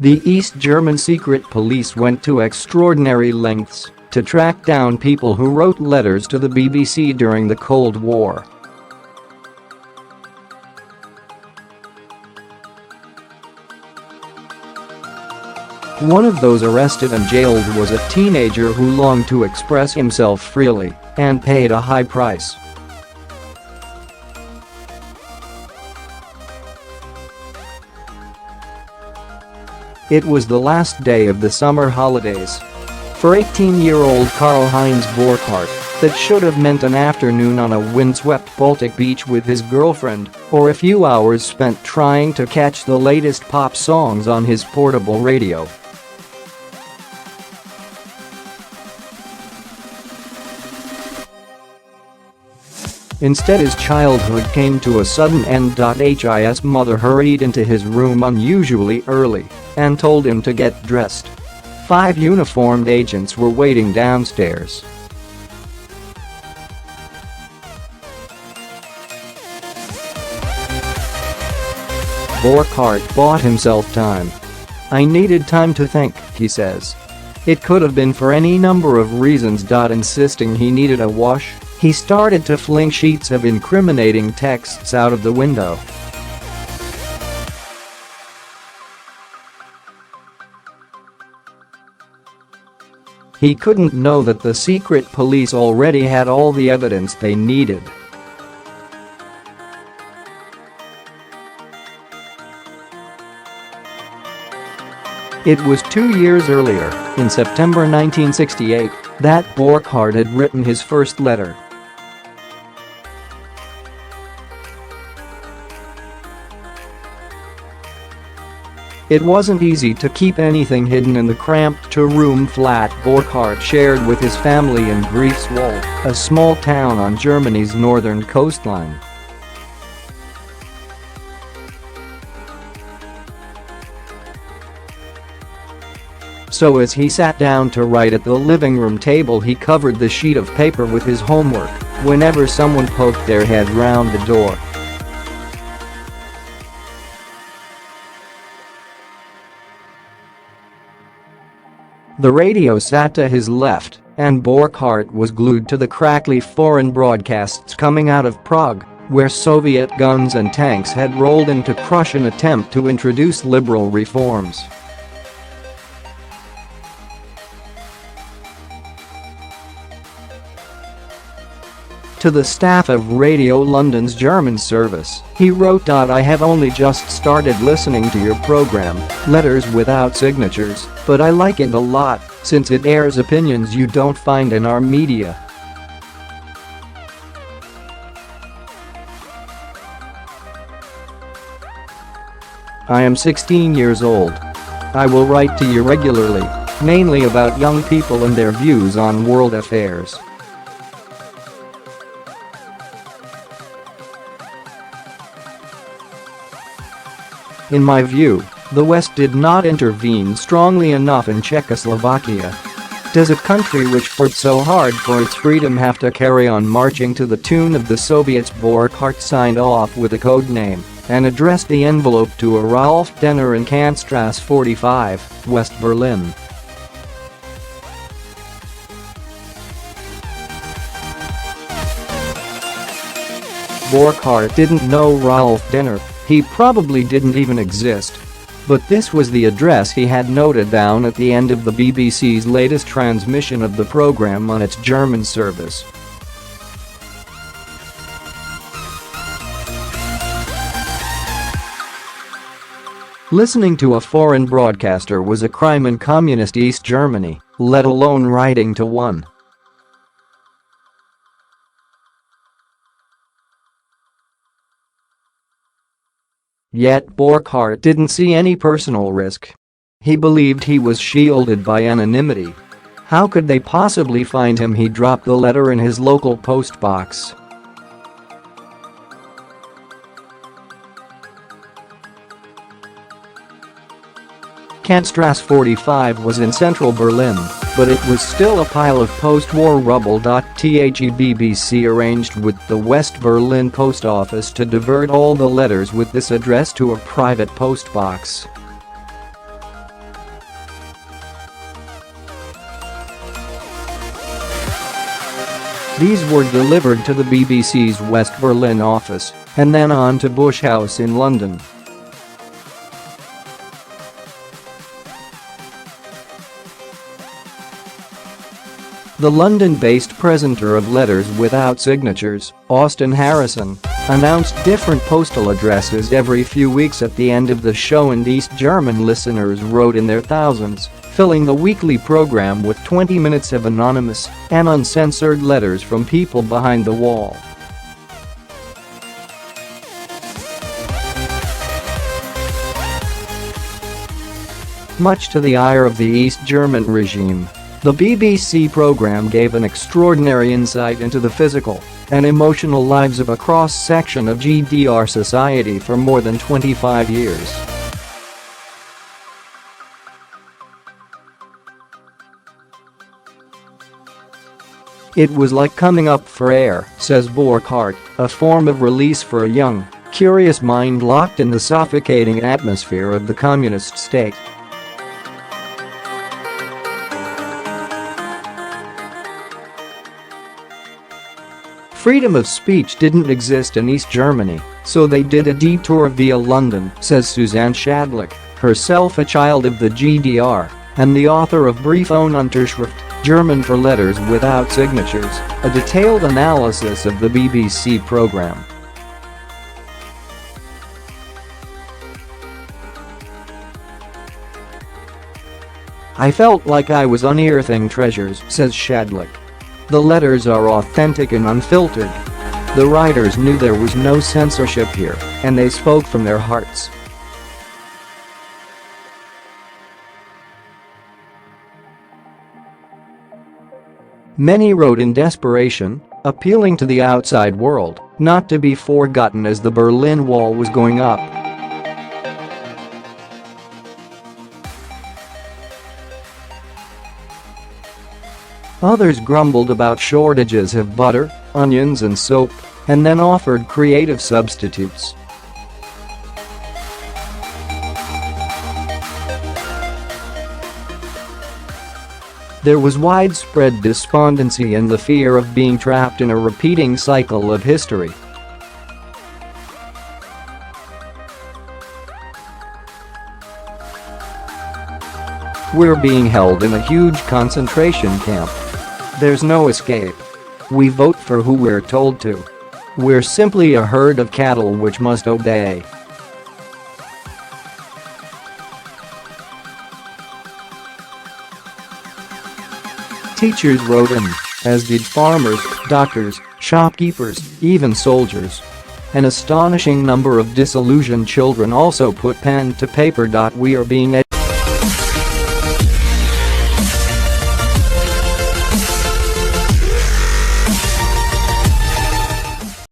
The East German secret police went to extraordinary lengths to track down people who wrote letters to the BBC during the Cold War. One of those arrested and jailed was a teenager who longed to express himself freely and paid a high price. It was the last day of the summer holidays. For 18-year-old Karl-Heinz Borchardt, that should have meant an afternoon on a windswept Baltic beach with his girlfriend, or a few hours spent trying to catch the latest pop songs on his portable radio. Instead, his childhood came to a sudden end.His mother hurried into his room unusually early and told him to get dressed. 5 uniformed agents were waiting downstairs. Borchardt bought himself time. "I needed time to think," he says. It could have been for any number of reasons. Insisting he needed a wash, he started to fling sheets of incriminating texts out of the window. He couldn't know that the secret police already had all the evidence they needed. It was 2 years earlier, in September 1968, that Borchardt had written his first letter. It wasn't easy to keep anything hidden in the cramped two-room flat Borchardt shared with his family in Greifswald, a small town on Germany's northern coastline. So as he sat down to write at the living room table, he covered the sheet of paper with his homework whenever someone poked their head round the door. The radio sat to his left, and Borchardt was glued to the crackly foreign broadcasts coming out of Prague, where Soviet guns and tanks had rolled in to crush an attempt to introduce liberal reforms. To the staff of Radio London's German service, he wrote, "I have only just started listening to your program, Letters Without Signatures, but I like it a lot since it airs opinions you don't find in our media." "I am 16 years old. I will write to you regularly, mainly about young people and their views on world affairs. In my view, the West did not intervene strongly enough in Czechoslovakia. Does a country which fought so hard for its freedom have to carry on marching to the tune of the Soviets?" Borchardt signed off with a codename and addressed the envelope to a Rolf Degner in Kantstrasse 45, West Berlin. Borchardt didn't know Rolf Degner. He probably didn't even exist. But this was the address he had noted down at the end of the BBC's latest transmission of the program on its German service. Listening to a foreign broadcaster was a crime in communist East Germany, let alone writing to one. Yet Borchardt didn't see any personal risk. He believed he was shielded by anonymity. How could they possibly find him? He dropped the letter in his local postbox. Kantstrasse 45 was in central Berlin, but it was still a pile of post-war rubble.The BBC arranged with the West Berlin post office to divert all the letters with this address to a private postbox. These were delivered to the BBC's West Berlin office and then on to Bush House in London. The London-based presenter of letters without signatures, Austin Harrison, announced different postal addresses every few weeks at the end of the show, and East German listeners wrote in their thousands, filling the weekly program with 20 minutes of anonymous and uncensored letters from people behind the wall. Much to the ire of the East German regime, the BBC program gave an extraordinary insight into the physical and emotional lives of a cross-section of GDR society for more than 25 years. It was like coming up for air, says Borchardt, a form of release for a young, curious mind locked in the suffocating atmosphere of the communist state. Freedom of speech didn't exist in East Germany, so they did a detour via London, says Susanne Schadlich, herself a child of the GDR and the author of Brief ohne Unterschrift, German for letters without signatures, a detailed analysis of the BBC program. I felt like I was unearthing treasures, says Schadlich. The letters are authentic and unfiltered. The writers knew there was no censorship here, and they spoke from their hearts. Many wrote in desperation, appealing to the outside world not to be forgotten as the Berlin Wall was going up. Others grumbled about shortages of butter, onions and soap, and then offered creative substitutes. There was widespread despondency and the fear of being trapped in a repeating cycle of history. We're being held in a huge concentration camp. There's no escape. We vote for who we're told to. We're simply a herd of cattle which must obey. Teachers wrote in, as did farmers, doctors, shopkeepers, even soldiers. An astonishing number of disillusioned children also put pen to paper. We are being